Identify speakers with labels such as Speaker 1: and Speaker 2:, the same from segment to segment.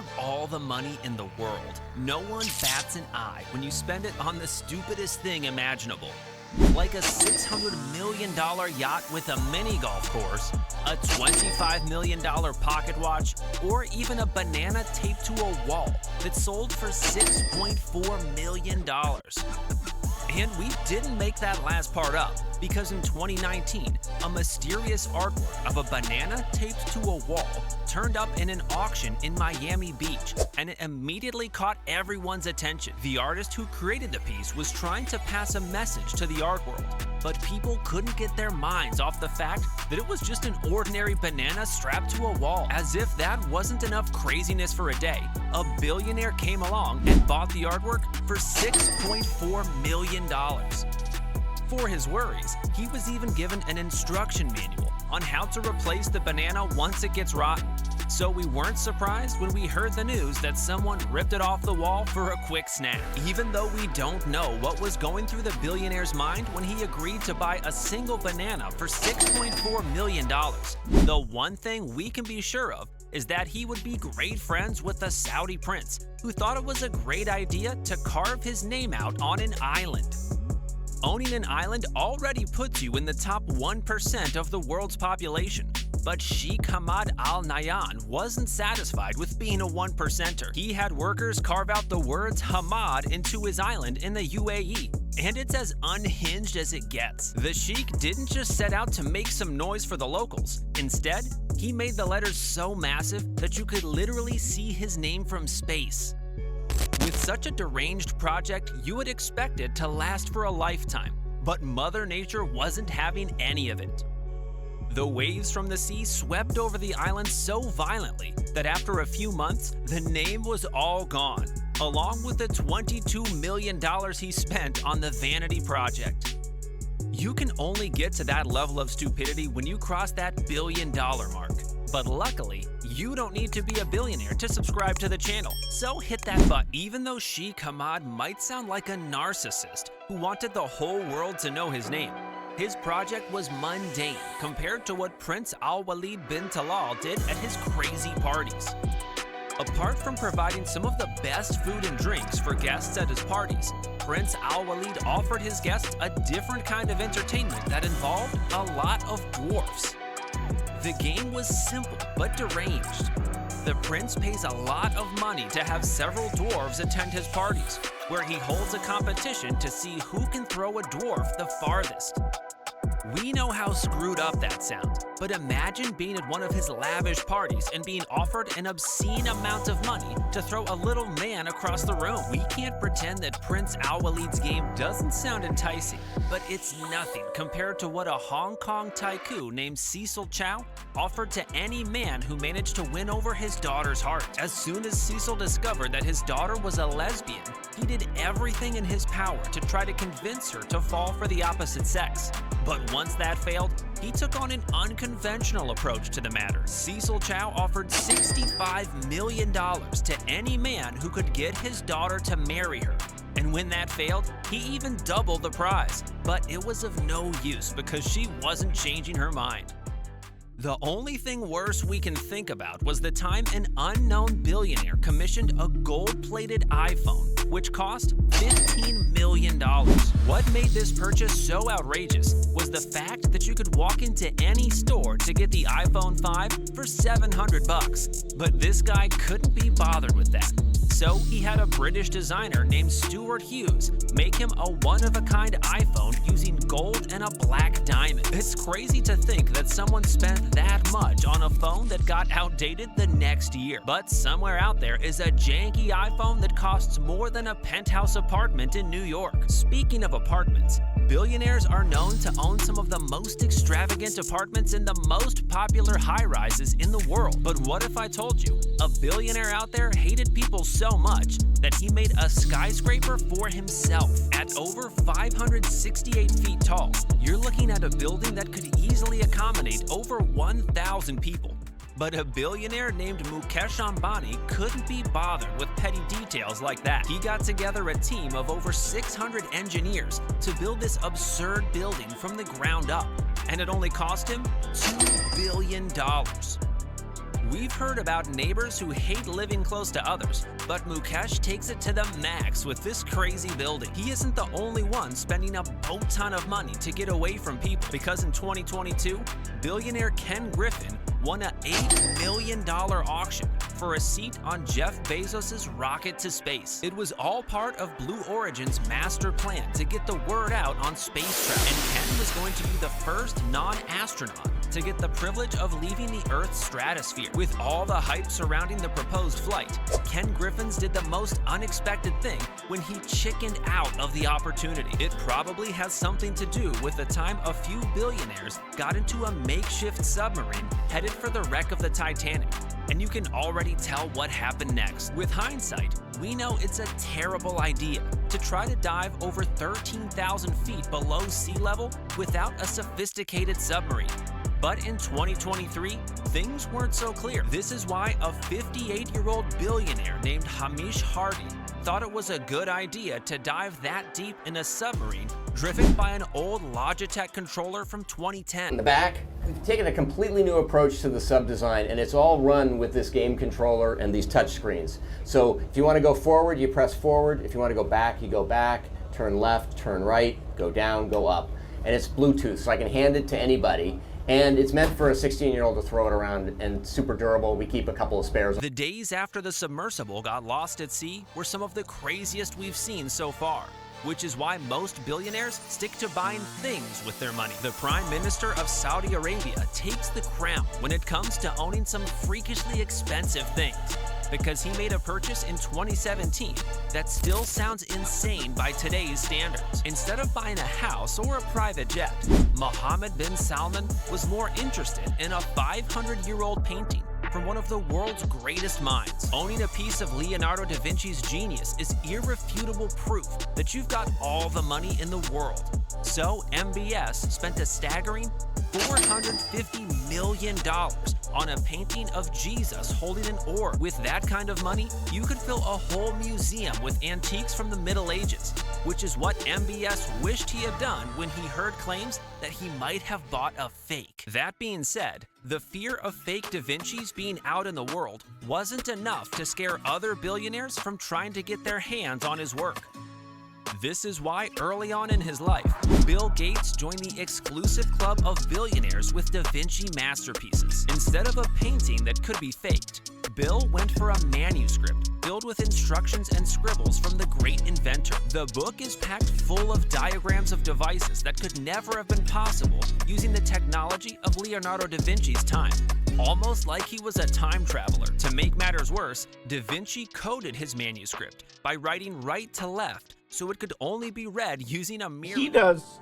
Speaker 1: have all the money in the world, no one bats an eye when you spend it on the stupidest thing imaginable. Like a $600 million yacht with a mini golf course, a $25 million pocket watch, or even a banana taped to a wall that sold for $6.4 million. And we didn't make that last part up, because in 2019, a mysterious artwork of a banana taped to a wall turned up in an auction in Miami Beach, and it immediately caught everyone's attention. The artist who created the piece was trying to pass a message to the art world, but people couldn't get their minds off the fact that it was just an ordinary banana strapped to a wall. As if that wasn't enough craziness for a day, a billionaire came along and bought the artwork for $6.4 million. For his worries, he was even given an instruction manual on how to replace the banana once it gets rotten. So we weren't surprised when we heard the news that someone ripped it off the wall for a quick snap. Even though we don't know what was going through the billionaire's mind when he agreed to buy a single banana for $6.4 million, the one thing we can be sure of is that he would be great friends with the Saudi prince, who thought it was a great idea to carve his name out on an island. Owning an island already puts you in the top 1% of the world's population. But Sheikh Hamad Al Nahyan wasn't satisfied with being a 1%er. He had workers carve out the words Hamad into his island in the UAE, and it's as unhinged as it gets. The Sheikh didn't just set out to make some noise for the locals. Instead, he made the letters so massive that you could literally see his name from space. With such a deranged project, you would expect it to last for a lifetime, but Mother Nature wasn't having any of it. The waves from the sea swept over the island so violently that after a few months, the name was all gone, along with the $22 million he spent on the vanity project. You can only get to that level of stupidity when you cross that $1 billion mark. But luckily, you don't need to be a billionaire to subscribe to the channel, so hit that button. Even though Sheikh Hamad might sound like a narcissist who wanted the whole world to know his name, his project was mundane compared to what Prince Al-Walid bin Talal did at his crazy parties. Apart from providing some of the best food and drinks for guests at his parties, Prince Al-Walid offered his guests a different kind of entertainment that involved a lot of dwarfs. The game was simple but deranged. The prince pays a lot of money to have several dwarves attend his parties, where he holds a competition to see who can throw a dwarf the farthest. We know how screwed up that sounds, but imagine being at one of his lavish parties and being offered an obscene amount of money to throw a little man across the room. We can't pretend that Prince Al-Walid's game doesn't sound enticing, but it's nothing compared to what a Hong Kong tycoon named Cecil Chow offered to any man who managed to win over his daughter's heart. As soon as Cecil discovered that his daughter was a lesbian, he did everything in his power to try to convince her to fall for the opposite sex. But once that failed, he took on an unconventional approach to the matter. Cecil Chow offered $65 million to any man who could get his daughter to marry her. And when that failed, he even doubled the prize. But it was of no use because she wasn't changing her mind. The only thing worse we can think about was the time an unknown billionaire commissioned a gold-plated iPhone, which cost $15 million. What made this purchase so outrageous was the fact that you could walk into any store to get the iPhone 5 for $700. But this guy couldn't be bothered with that. So he had a British designer named Stuart Hughes make him a one-of-a-kind iPhone using gold and a black diamond. It's crazy to think that someone spent that much on a phone that got outdated the next year. But somewhere out there is a janky iPhone that costs more than a penthouse apartment in New York. Speaking of apartments, billionaires are known to own some of the most extravagant apartments in the most popular high-rises in the world. But what if I told you a billionaire out there hated people so much that he made a skyscraper for himself? At over 568 feet tall, you're looking at a building that could easily accommodate over 1,000 people. But a billionaire named Mukesh Ambani couldn't be bothered with petty details like that. He got together a team of over 600 engineers to build this absurd building from the ground up, and it only cost him $2 billion. We've heard about neighbors who hate living close to others, but Mukesh takes it to the max with this crazy building. He isn't the only one spending a boat ton of money to get away from people, because in 2022, billionaire Ken Griffin won an $8 million auction for a seat on Jeff Bezos' rocket to space. It was all part of Blue Origin's master plan to get the word out on space travel, and Ken was going to be the first non-astronaut to get the privilege of leaving the Earth's stratosphere. With all the hype surrounding the proposed flight, Ken Griffins did the most unexpected thing when he chickened out of the opportunity. It probably has something to do with the time a few billionaires got into a makeshift submarine headed for the wreck of the Titanic. And you can already tell what happened next. With hindsight, we know it's a terrible idea to try to dive over 13,000 feet below sea level without a sophisticated submarine. But in 2023, things weren't so clear. This is why a 58-year-old billionaire named Hamish Hardy thought it was a good idea to dive that deep in a submarine driven by an old Logitech controller from 2010.
Speaker 2: In the back, we've taken a completely new approach to the sub design, and it's all run with this game controller and these touch screens. So if you want to go forward, you press forward. If you want to go back, you go back, turn left, turn right, go down, go up. And it's Bluetooth, so I can hand it to anybody. And it's meant for a 16-year-old to throw it around, and super durable. We keep a couple of spares.
Speaker 1: The days after the submersible got lost at sea were some of the craziest we've seen so far, which is why most billionaires stick to buying things with their money. The Prime Minister of Saudi Arabia takes the crown when it comes to owning some freakishly expensive things, because he made a purchase in 2017 that still sounds insane by today's standards. Instead of buying a house or a private jet, Mohammed bin Salman was more interested in a 500-year-old painting from one of the world's greatest minds. Owning a piece of Leonardo da Vinci's genius is irrefutable proof that you've got all the money in the world. So MBS spent a staggering $450 million on a painting of Jesus holding an orb. With that kind of money, you could fill a whole museum with antiques from the Middle Ages, which is what MBS wished he had done when he heard claims that he might have bought a fake. That being said, the fear of fake Da Vinci's being out in the world wasn't enough to scare other billionaires from trying to get their hands on his work. This is why early on in his life, Bill Gates joined the exclusive club of billionaires with Da Vinci masterpieces. Instead of a painting that could be faked, Bill went for a manuscript filled with instructions and scribbles from the great inventor. The book is packed full of diagrams of devices that could never have been possible using the technology of Leonardo da Vinci's time. Almost like he was a time traveler. To make matters worse, Da Vinci coded his manuscript by writing right to left, so it could only be read using a mirror.
Speaker 3: He does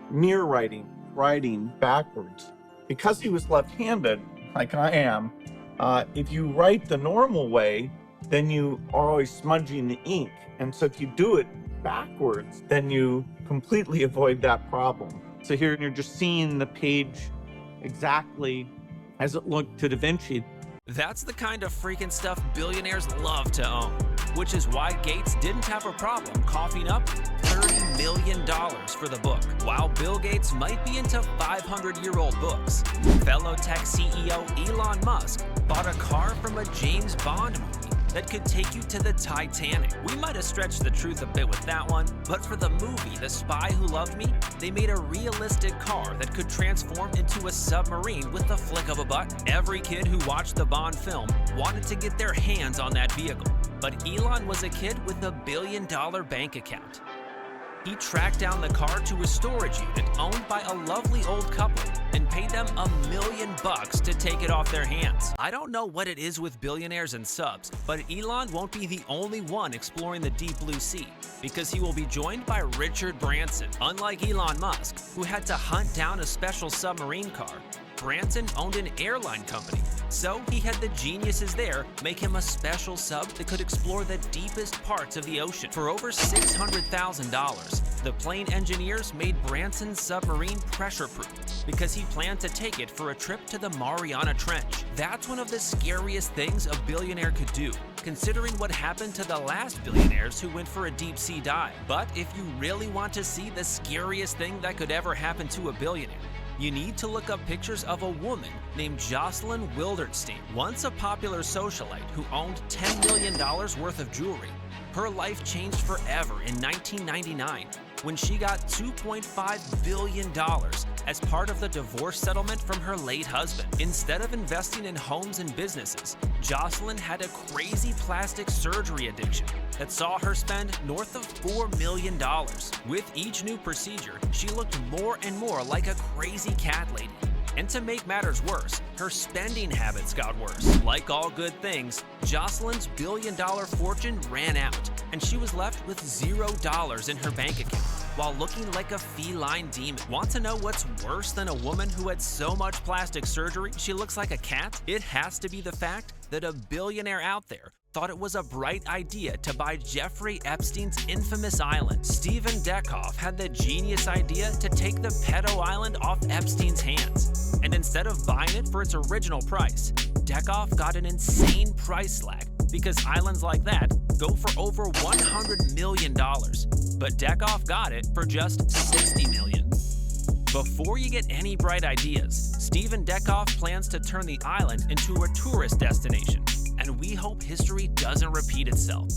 Speaker 3: mirror writing backwards. Because he was left-handed, like I am, if you write the normal way, then you are always smudging the ink. And so if you do it backwards, then you completely avoid that problem. So here you're just seeing the page exactly as it looked to Da Vinci.
Speaker 1: That's the kind of freaking stuff billionaires love to own, which is why Gates didn't have a problem coughing up $30 million for the book. While Bill Gates might be into 500-year-old books, fellow tech CEO Elon Musk bought a car from a James Bond movie that could take you to the Titanic. We might have stretched the truth a bit with that one, but for the movie The Spy Who Loved Me, they made a realistic car that could transform into a submarine with the flick of a button. Every kid who watched the Bond film wanted to get their hands on that vehicle, but Elon was a kid with a $1 billion bank account. He tracked down the car to a storage unit owned by a lovely old couple and paid them $1 million to take it off their hands. I don't know what it is with billionaires and subs, but Elon won't be the only one exploring the deep blue sea, because he will be joined by Richard Branson. Unlike Elon Musk, who had to hunt down a special submarine car, Branson owned an airline company, so he had the geniuses there make him a special sub that could explore the deepest parts of the ocean. For over $600,000, the plane engineers made Branson's submarine pressure-proof because he planned to take it for a trip to the Mariana Trench. That's one of the scariest things a billionaire could do, considering what happened to the last billionaires who went for a deep-sea dive. But if you really want to see the scariest thing that could ever happen to a billionaire, You need to look up pictures of a woman named Jocelyn Wilderstein, once a popular socialite who owned $10 million worth of jewelry. Her life changed forever in 1999 when she got $2.5 billion as part of the divorce settlement from her late husband. Instead of investing in homes and businesses, Jocelyn had a crazy plastic surgery addiction that saw her spend north of $4 million. With each new procedure, she looked more and more like a crazy cat lady. And to make matters worse, her spending habits got worse. Like all good things, Jocelyn's billion-dollar fortune ran out, and she was left with $0 in her bank account while looking like a feline demon. Want to know what's worse than a woman who had so much plastic surgery she looks like a cat? It has to be the fact that a billionaire out there thought it was a bright idea to buy Jeffrey Epstein's infamous island. Steven Dekoff had the genius idea to take the pedo island off Epstein's hands. And instead of buying it for its original price, Dekoff got an insane price slag because islands like that go for over $100 million. But Dekoff got it for just $60 million. Before you get any bright ideas, Steven Dekoff plans to turn the island into a tourist destination, and we hope history doesn't repeat itself.